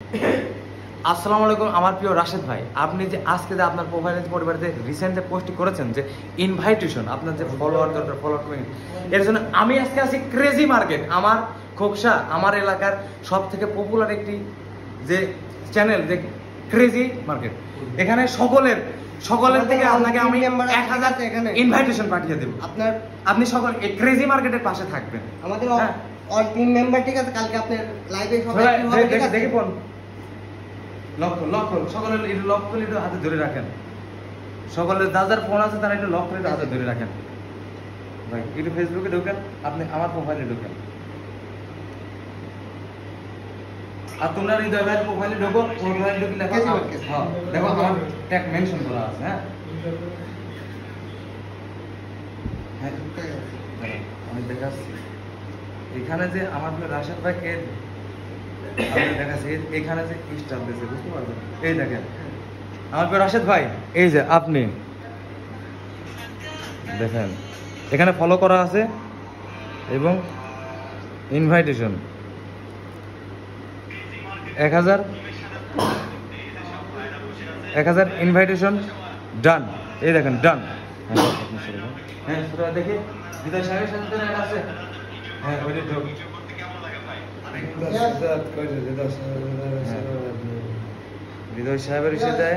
আসসালামু আলাইকুম আমার প্রিয় রাশেদ ভাই, আপনি যে আজকে যে আপনার প্রোফাইলে পরিবারে রিসেন্ট যে পোস্ট করেছেন যে ইনভাইটেশন আপনার যে ফলোয়ার দরকার ফলোয়ার কমিউনিটি, এর জন্য আমি আজকে আছি ক্রেজি মার্কেট। আমার খোকসা আমার এলাকার সব থেকে পপুলার একটি যে চ্যানেল যে ক্রেজি মার্কেট, এখানে সকলের থেকে আপনাকে আমি 1000 ইনভাইটেশন পাঠিয়ে দেব। আপনি সকল এই ক্রেজি মার্কেটের পাশে থাকবেন। আমাদের অল টিম মেম্বার, ঠিক আছে? কালকে আপনার লাইভে সবাই দেখে ফোন লক সকলের একটু লক করে একটু হাতে ধরে রাখেন। সকলের যার ফোন আছে তারা একটু লক করে হাতে ধরে রাখেন। ভাই একটু ফেসবুকে ঢোকেন, আপনি আমার প্রোফাইলে ঢোকেন, আর তোমরা হৃদয় ভাইয়ের প্রোফাইলে ঢোকো। প্রোফাইলে ঢুকে লেখা হ্যাঁ দেখো আমার ট্যাগ মেনশন করা আছে। হ্যাঁ আমি দেখাচ্ছি এখানে যে আমার রাশেদ ভাই কে দেখাচ্ছি, এখানে যে স্টার দিয়েছে বুঝতে পারবেন। এই দেখেন আমার রাশেদ ভাই, এই যে আপনি দেখেন এখানে ফলো করা আছে এবং ইনভাইটেশন 1000 ইনভাইটেশন ডান। এই দেখেন ডান। হ্যাঁ দেখি হৃদয় সাহেবের সাথে আছে। হ্যাঁ ওইটা ঢোক। হৃদয় সাহেবের সাথে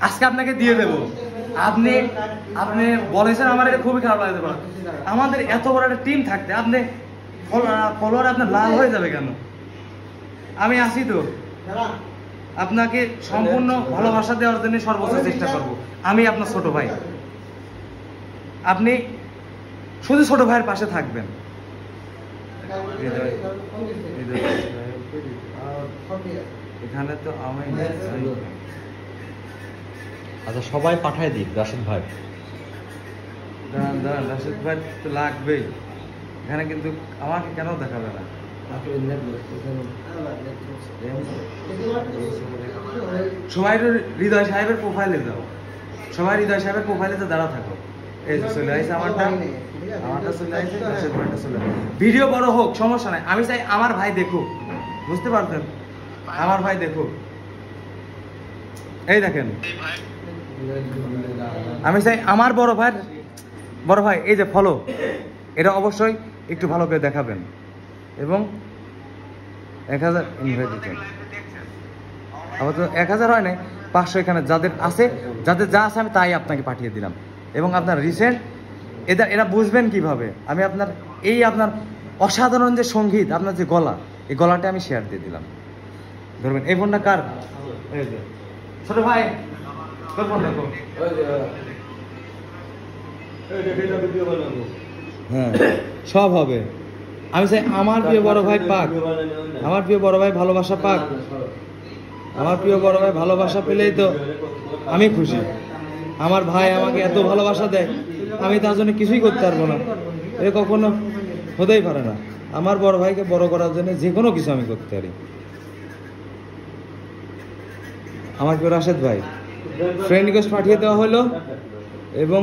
আজকে আপনাকে দিয়ে দেবো। আপনি বলেছেন আমার এটা খুবই খারাপ লাগতে পারে, আমাদের এত বড় একটা টিম থাকতে আপনি ফলোয়ার আপনার লাল হয়ে যাবে কেন? আমি আসি তো আপনাকে সম্পূর্ণ ভালোবাসা দেওয়ার জন্য সর্বোচ্চ চেষ্টা করব। আমি আপনার ছোট ভাই, আপনি শুধু ছোট ভাইয়ের পাশে থাকবেন। এখানে তো আমি আচ্ছা সবাই পাঠায় দিন রাশেদ ভাই। দাঁড়ান রাশেদ ভাই তো লাগবেই এখানে, কিন্তু আমাকে কেন দেখাবে না? সবাই হৃদয় সাহেবের প্রোফাইলে যাও, সবাই হৃদয় সাহেবের প্রোফাইলে তো দাঁড়া থাকো। এই যে চলে আসছে আমারটা চলে আসছে, রাশেদ ভাইটা চলে আসছে। ভিডিও বড় হোক সমস্যা নাই, আমি চাই আমার ভাই দেখুক, বুঝতে পারছেন? আমার ভাই দেখুক। এই দেখেন আমি চাই আমার বড় ভাই এই যে ফলো, এটা অবশ্যই একটু ভালো করে দেখাবেন এবং 1000 ইনভাইটেশন। আবার তো 1000 হয় নাই, 500 এখানে যাদের যা আছে আমি তাই আপনাকে পাঠিয়ে দিলাম। এবং আপনার রিসেন্ট এরা বুঝবেন কিভাবে? আমি আপনার অসাধারণ যে সঙ্গীত, আপনার যে গলা, এই গলাটা আমি শেয়ার দিয়ে দিলাম। ধরবেন এই ফোনটা কার? ছোট ভাই তোর ফোন দেখো। হ্যাঁ সব হবে। আমি চাই আমার প্রিয় বড় ভাই পাক, আমার প্রিয় বড় ভাই ভালোবাসা পাক। আমার প্রিয় বড় ভাই ভালোবাসা পেলেই তো আমি খুশি। আমার ভাই আমাকে এত ভালোবাসা দেয়, আমি তার জন্য কিছুই করতে পারবো না, এ কখনো হতেই পারে না। আমার বড় ভাইকে বড় করার জন্য যে কোনো কিছু আমি করতে পারি। আমার প্রিয় রাশেদ ভাই ফ্রেন্ড রিকোয়েস্ট পাঠিয়ে দেওয়া হলো এবং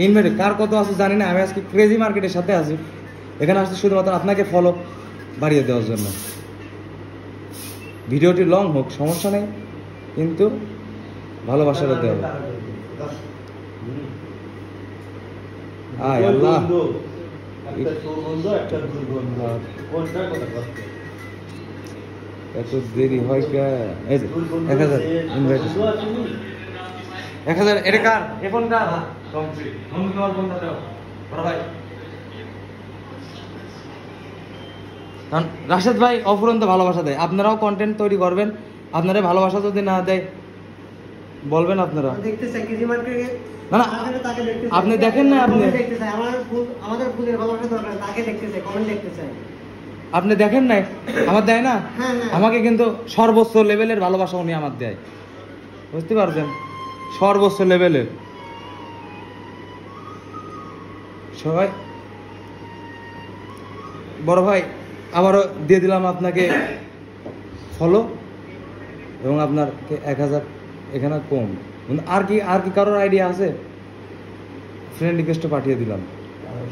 ইনভাইট কার কত আছে জানি না। আমি আজকে ক্রেজি মার্কেটের সাথে আছি, এখানে আসছি শুধুমাত্র আপনাকে ফলো বাড়িয়ে দেওয়ার জন্য। ভিডিওটি লং হোক সমস্যা নেই, কিন্তু ভালোবাসাটা দেওয়া। আল্লাহ এত দেরি হয় কে? 1000 ইনভাইটেশন 1000 এটা কার? এখন কার? কারণ রাশেদ ভাই অফুরন্ত ভালোবাসা দেয়, আপনারাও কন্টেন্ট তৈরি করবেন। আপনারা ভালোবাসা যদি না দেয় বলবেন আপনারা। না না আপনি দেখেন না, আপনি দেখেন নাই আমার দেয় না, আমাকে কিন্তু সর্বোচ্চ লেভেলের ভালোবাসা উনি আমার দেয়, বুঝতে পারছেন? সর্বোচ্চ লেভেলের। সবাই বড় ভাই আবারও দিয়ে দিলাম আপনাকে ফলো এবং আপনার 1000 এখানে কম। আর কি কারোর আইডিয়া আছে? ফ্রেন্ড রিকোয়েস্টে পাঠিয়ে দিলাম,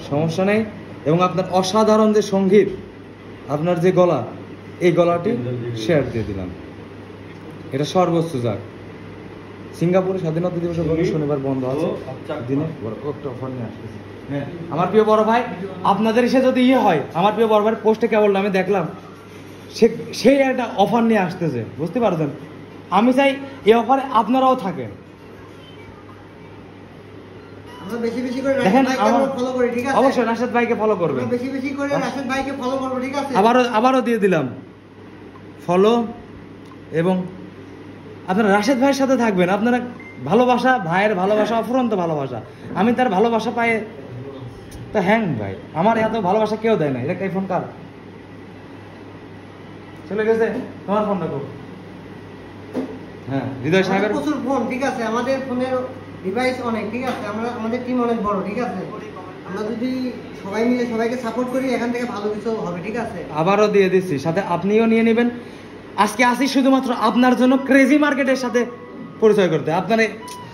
সমস্যা নেই। এবং আপনার অসাধারণ যে সঙ্গীত, আপনার যে গলা, এই গলাটি শেয়ার দিয়ে দিলাম। এটা সর্বোচ্চ যাক। সিঙ্গাপুরে স্বাধীনতা দিবস উপলক্ষে শনিবার বন্ধ আছে দিনে একটা অফার নিয়ে আসতেছে। হ্যাঁ আমার প্রিয় বড় ভাই, আপনাদের এসে যদি ইয়ে হয়, আমার প্রিয় বড় ভাইয়ের পোস্টে কেবল আমি দেখলাম সেই একটা অফার নিয়ে আসতেছে, বুঝতে পারছেন? আমি চাই এই অফারে আপনারাও থাকেন। আমরা বেশি বেশি করে দেখেন রাশেদ ভাইকে আমার ফলো করি, ঠিক আছে? অবশ্যই রাশেদ ভাইকে ফলো করবেন। আমরা বেশি বেশি করে রাশেদ ভাইকে ফলো করব, ঠিক আছে? আবারও দিয়ে দিলাম ফলো, এবং আপনারা রাশেদ ভাইয়ের সাথে থাকবেন। আপনারা ভালোবাসা, ভাইয়ের ভালোবাসা, অফুরন্ত ভালোবাসা, আমি তার ভালোবাসা পাই তা হ্যাং ভাই, আমার এত ভালোবাসা কেউ দেয় না। এটা এই ফোন কার চলে গেছে? তোমার ফোনটা কো? হ্যাঁ হৃদয় সাহেবের প্রচুর ফোন, ঠিক আছে? আমাদের ফোনের ডিভাইস অনেক, ঠিক আছে? আমাদের টিম অনেক বড়, ঠিক আছে? আমরা যদি সবাই মিলে সবাইকে সাপোর্ট করি, এখান থেকে ভালো কিছু হবে, ঠিক আছে? আবারও দিয়ে দিচ্ছি, সাথে আপনিও নিয়ে নেবেন। আজকে আসি শুধুমাত্র আপনার জন্য ক্রেজি মার্কেটের সাথে পরিচয় করতে, আপনার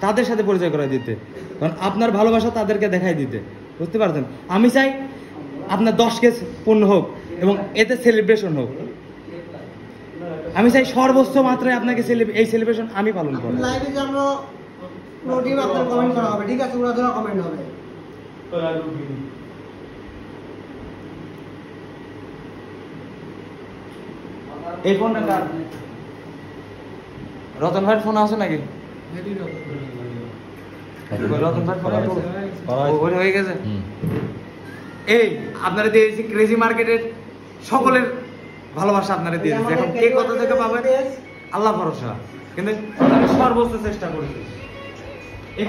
তাদের সাথে পরিচয় করে দিতে, কারণ আপনার ভালোবাসা তাদেরকে দেখাই দিতে, বুঝতে পারছেন? আমি চাই আপনার 10 কেস পূর্ণ হোক এবং এতে সেলিব্রেশন হোক। আমি চাই সর্বোচ্চ মাত্রায় আপনাকে এই সেলিব্রেশন আমি পালন করব। লাইভে যে আমরা পুরো টিম আপনার কমেন্ট করা হবে, ঠিক আছে? ওরা ধরা কমেন্ট হবে। এই ফোনটা কার? রতন ভাইয়ের ফোন আছে নাকি? রতন ভাইয়ের ফোন হয়ে গেছে। এই আপনারা দিয়েছি ক্রেজি মার্কেটের সকলের ভালোবাসা আপনারা দিয়েছি। এখন কে কত থেকে পাবেন আল্লাহ ভরসা, কিন্তু আমি সর্বোচ্চ চেষ্টা করছি।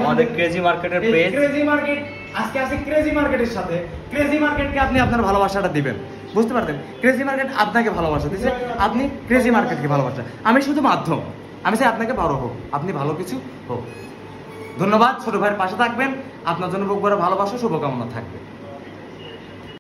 আমাদের ক্রেজি মার্কেটের পেজ, ক্রেজি মার্কেট আজকে আছে ক্রেজি মার্কেটের সাথে। ক্রেজি মার্কেটকে আপনি আপনার ভালোবাসাটা দিবেন, বুঝতে পারতেন? ক্রেজি মার্কেট আপনাকে ভালোবাসা দিচ্ছে, আপনি ক্রেজি মার্কেটকে ভালোবাসা। আমি শুধু মাধ্যম, আমি চাই আপনাকে বড় হোক, আপনি ভালো কিছু হোক। ধন্যবাদ। ছোট ভাইয়ের পাশে থাকবেন, আপনার জন্য বুক ভরা ভালোবাসা শুভকামনা থাকবে।